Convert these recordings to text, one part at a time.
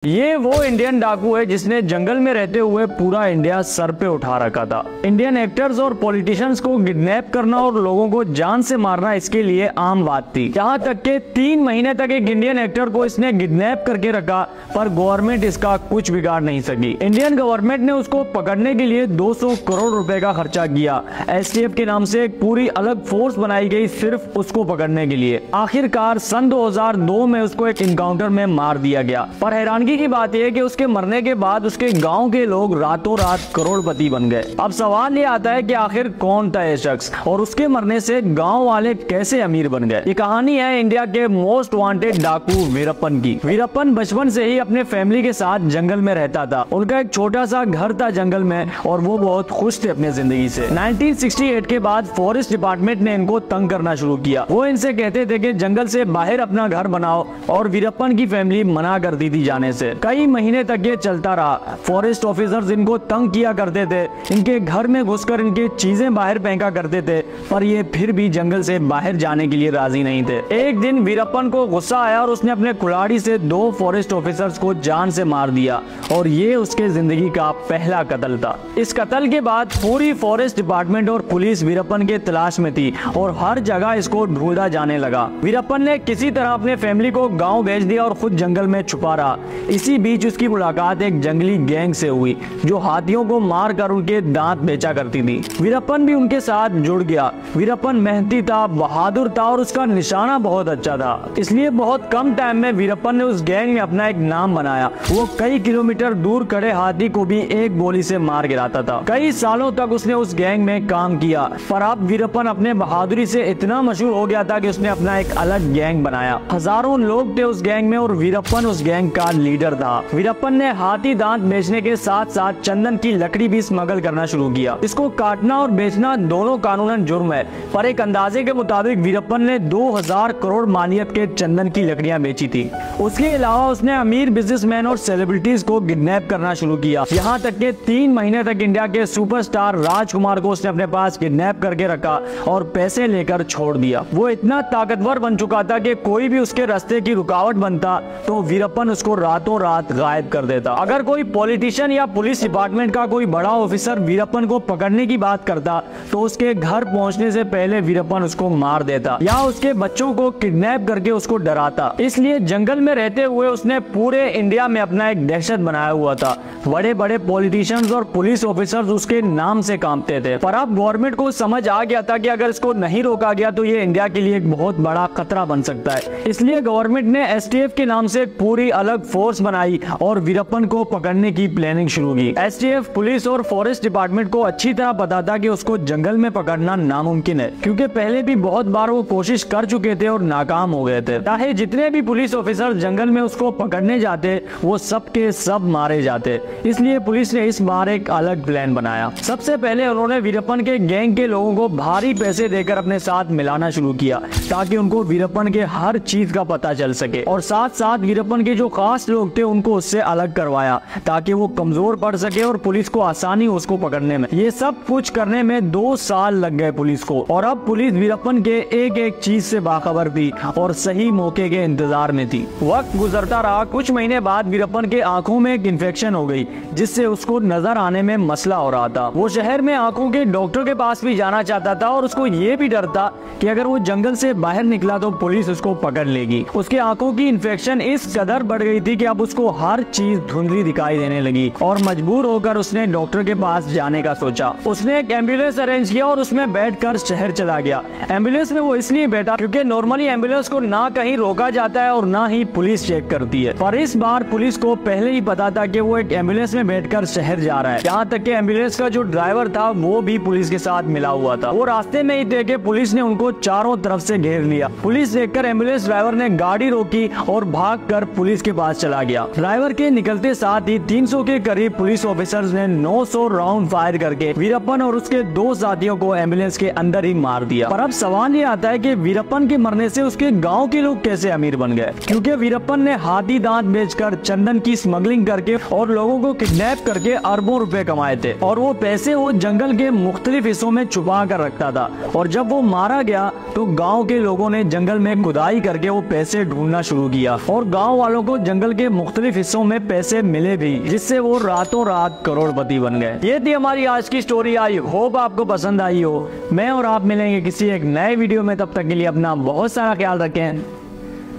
ये वो इंडियन डाकू है जिसने जंगल में रहते हुए पूरा इंडिया सर पे उठा रखा था। इंडियन एक्टर्स और पॉलिटिशियंस को किडनैप करना और लोगों को जान से मारना इसके लिए आम बात थी। यहाँ तक के 3 महीने तक एक इंडियन एक्टर को इसने किडनैप करके रखा, पर गवर्नमेंट इसका कुछ बिगाड़ नहीं सकी। इंडियन गवर्नमेंट ने उसको पकड़ने के लिए 200 करोड़ रुपए का खर्चा किया। एसटीएफ के नाम से एक पूरी अलग फोर्स बनाई गई सिर्फ उसको पकड़ने के लिए। आखिरकार सन 2002 में उसको एक इनकाउंटर में मार दिया गया। पर हैरानगी की बात यह है कि उसके मरने के बाद उसके गांव के लोग रातों रात करोड़पति बन गए। अब सवाल ये आता है कि आखिर कौन था ये शख्स और उसके मरने से गांव वाले कैसे अमीर बन गए। ये कहानी है इंडिया के मोस्ट वांटेड डाकू वीरप्पन की। वीरप्पन बचपन से ही अपने फैमिली के साथ जंगल में रहता था। उनका एक छोटा सा घर था जंगल में और वो बहुत खुश थे अपनी जिंदगी से। 1968 के बाद फॉरेस्ट डिपार्टमेंट ने इनको तंग करना शुरू किया। वो इनसे कहते थे कि जंगल से बाहर अपना घर बनाओ और वीरप्पन की फैमिली मना करती थी जाने से। कई महीने तक ये चलता रहा। फॉरेस्ट ऑफिसर्स इनको तंग किया करते थे, इनके घर में घुसकर इनकी चीजें बाहर फेंका करते थे, पर ये फिर भी जंगल से बाहर जाने के लिए राजी नहीं थे। एक दिन वीरप्पन को गुस्सा आया और उसने अपने कुल्हाड़ी से 2 फॉरेस्ट ऑफिसर्स को जान से मार दिया और ये उसके जिंदगी का पहला कत्ल था। इस कत्ल के बाद पूरी फॉरेस्ट डिपार्टमेंट और पुलिस वीरप्पन के तलाश में थी और हर जगह इसको ढूंढा जाने लगा। वीरप्पन ने किसी तरह अपने फैमिली को गाँव भेज दिया और खुद जंगल में छुपा रहा। इसी बीच उसकी मुलाकात एक जंगली गैंग से हुई जो हाथियों को मार कर उनके दांत बेचा करती थी। वीरप्पन भी उनके साथ जुड़ गया। वीरप्पन मेहनती था, बहादुर था और उसका निशाना बहुत अच्छा था, इसलिए बहुत कम टाइम में वीरप्पन ने उस गैंग में अपना एक नाम बनाया। वो कई किलोमीटर दूर खड़े हाथी को भी एक गोली से मार गिराता था। कई सालों तक उसने उस गैंग में काम किया, पर अब वीरप्पन अपने बहादुरी से इतना मशहूर हो गया था कि उसने अपना एक अलग गैंग बनाया। हजारों लोग थे उस गैंग में और वीरप्पन उस गैंग का लीडर था। वीरप्पन ने हाथी दांत बेचने के साथ साथ चंदन की लकड़ी भी स्मगल करना शुरू किया। इसको काटना और बेचना दोनों कानूनन जुर्म है, पर एक अंदाजे के मुताबिक वीरप्पन ने 2000 करोड़ मालियत के चंदन की लकड़ियां बेची थी। उसके अलावा उसने अमीर बिजनेसमैन और सेलिब्रिटीज को किडनैप करना शुरू किया। यहाँ तक के 3 महीने तक इंडिया के सुपरस्टार राजकुमार को उसने अपने पास किडनैप करके रखा और पैसे लेकर छोड़ दिया। वो इतना ताकतवर बन चुका था कि कोई भी उसके रास्ते की रुकावट बनता तो वीरप्पन उसको रातों रात गायब कर देता। अगर कोई पॉलिटिशियन या पुलिस डिपार्टमेंट का कोई बड़ा ऑफिसर वीरप्पन को पकड़ने की बात करता तो उसके घर पहुंचने से पहले वीरप्पन उसको मार देता या उसके बच्चों को किडनैप करके उसको डराता। इसलिए जंगल में रहते हुए उसने पूरे इंडिया में अपना एक दहशत बनाया हुआ था। बड़े बड़े पॉलिटिशियंस और पुलिस ऑफिसर्स उसके नाम से कांपते थे। पर अब गवर्नमेंट को समझ आ गया था कि अगर इसको नहीं रोका गया तो ये इंडिया के लिए एक बहुत बड़ा खतरा बन सकता है। इसलिए गवर्नमेंट ने एसटीएफ के नाम से पूरी अलग फोर्स बनाई और वीरप्पन को पकड़ने की प्लानिंग शुरू की। एसटीएफ, पुलिस और फॉरेस्ट डिपार्टमेंट को अच्छी तरह पता था कि उसको जंगल में पकड़ना नामुमकिन है, क्योंकि पहले भी बहुत बार वो कोशिश कर चुके थे और नाकाम हो गए थे। चाहे जितने भी पुलिस ऑफिसर जंगल में उसको पकड़ने जाते वो सब के सब मारे जाते। इसलिए पुलिस ने इस बार एक अलग प्लान बनाया। सबसे पहले उन्होंने वीरप्पन के गैंग के लोगों को भारी पैसे देकर अपने साथ मिलाना शुरू किया ताकि उनको वीरप्पन के हर चीज का पता चल सके, और साथ साथ वीरप्पन के जो खास लोग थे उनको उससे अलग करवाया ताकि वो कमजोर पड़ सके और पुलिस को आसानी हो उसको पकड़ने में। ये सब कुछ करने में 2 साल लग गए पुलिस को, और अब पुलिस वीरप्पन के एक एक चीज से बाखबर थी और सही मौके के इंतजार में थी। वक्त गुजरता रहा। कुछ महीने बाद वीरप्पन के आंखों में एक इन्फेक्शन हो गई जिससे उसको नजर आने में मसला हो रहा था। वो शहर में आंखों के डॉक्टर के पास भी जाना चाहता था और उसको ये भी डर था कि अगर वो जंगल से बाहर निकला तो पुलिस उसको पकड़ लेगी। उसके आंखों की इन्फेक्शन इस कदर बढ़ गई थी कि अब उसको हर चीज धुंधली दिखाई देने लगी और मजबूर होकर उसने डॉक्टर के पास जाने का सोचा। उसने एक एम्बुलेंस अरेंज किया और उसमें बैठकर शहर चला गया। एम्बुलेंस में वो इसलिए बैठा क्योंकि नॉर्मली एम्बुलेंस को ना कहीं रोका जाता है और ना ही पुलिस चेक करती है, पर इस बार पुलिस को पहले ही पता था कि वो एक एम्बुलेंस में बैठकर शहर जा रहा है। यहाँ तक कि एम्बुलेंस का जो ड्राइवर था वो भी पुलिस के साथ मिला हुआ था। वो रास्ते में ही थे कि पुलिस ने उनको चारों तरफ से घेर लिया। पुलिस देखकर एम्बुलेंस ड्राइवर ने गाड़ी रोकी और भागकर पुलिस के पास चला गया। ड्राइवर के निकलते साथ ही 300 के करीब पुलिस ऑफिसर्स ने 900 राउंड फायर करके वीरप्पन और उसके 2 साथियों को एम्बुलेंस के अंदर ही मार दिया। पर अब सवाल ये आता है कि वीरप्पन के मरने से उसके गांव के लोग कैसे अमीर बन गए, क्योंकि वीरप्पन ने हाथी दांत बेचकर चंदन की स्मगलिंग करके और लोगों को किडनैप करके अरबों रुपए कमाए थे, और वो पैसे वो जंगल के मुख्तलिफ हिस्सों में छुपा कर रखता था। और जब वो मारा गया तो गाँव के लोगों ने जंगल में खुदाई करके वो पैसे ढूंढना शुरू किया और गाँव वालों को जंगल के मुख्तलिफ हिस्सों में पैसे मिले भी, जिससे वो रातों रात करोड़पति बन गए। ये थी हमारी आज की स्टोरी। आई होप आपको पसंद आई हो। मैं और आप मिलेंगे किसी एक नए वीडियो में, तब तक के लिए अपना बहुत सारा ख्याल रखें।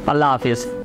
अल्लाह हाफिज।